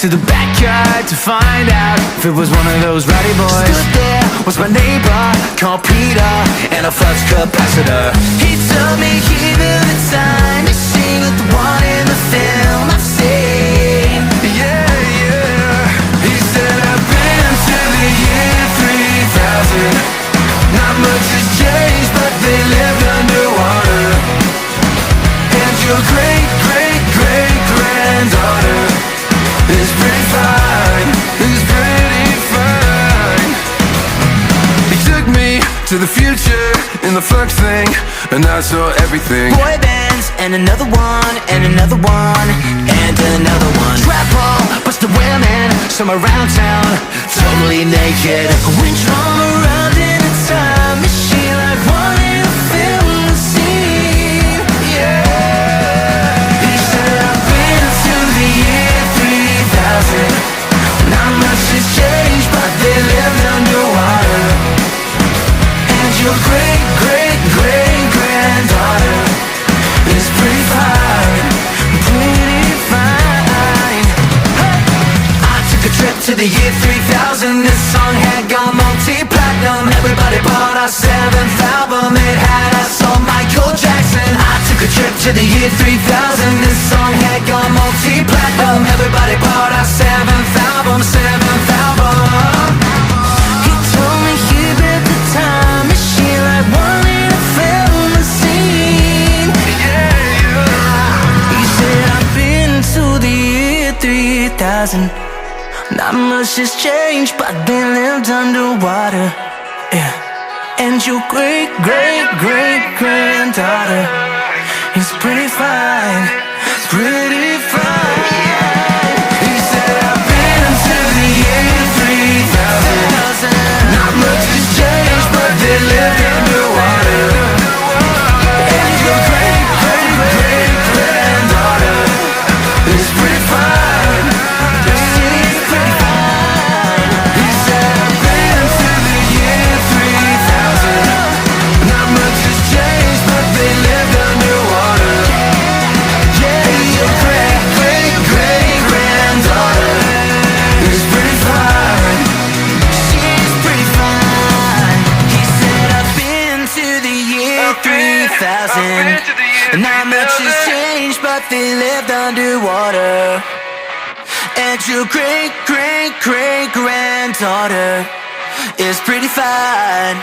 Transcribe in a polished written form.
to the backyard to find out if it was one of those rowdy boys. Stood there was my neighbor called Peter and a flux capacitor. He told me he built a time machine with the one in the film I've seen. Yeah, yeah. He said I've been to the year 3000. Not much has changed, but they lived underwater. And your great-great-great-granddaughter is pretty fine, is pretty fine. He took me to the future in the flux thing, and I saw everything. Boy bands, and another one, and another one, and another one. Trap ball, busted women, some around town, totally naked. We drum around in a time machine like one in a film scene. Yeah. He said I've been to the year 3000. Not much has changed, but they lived underwater. And your great-great-great-granddaughter is pretty fine, pretty fine. Hey! I took a trip to the year 3000. This song had gone multi-platinum. Everybody bought our 7th album. It had us on Michael Jackson. I took a trip to the year 3000. This song had gone multi-platinum. Everybody bought our 7th album, 7th album. He told me he built the time machine like one in a film scene. Yeah, yeah. He said I've been to the year 3000. Not much has changed, but they lived underwater. Yeah. And your great-great-great-granddaughter is pretty fine, pretty fine. He said I've been to the year 3000. Not much has changed, but they lived underwater. And your great-great-great-granddaughter is pretty fine. She's pretty fine. He said I've been to the year 3000. Not much has changed, but they lived underwater. Yeah, your great-great-great-granddaughter is pretty fine. She's pretty fine. He said I've been to the year 3000. Not much has changed, but they lived underwater. And your great-great-great-granddaughter is pretty fine.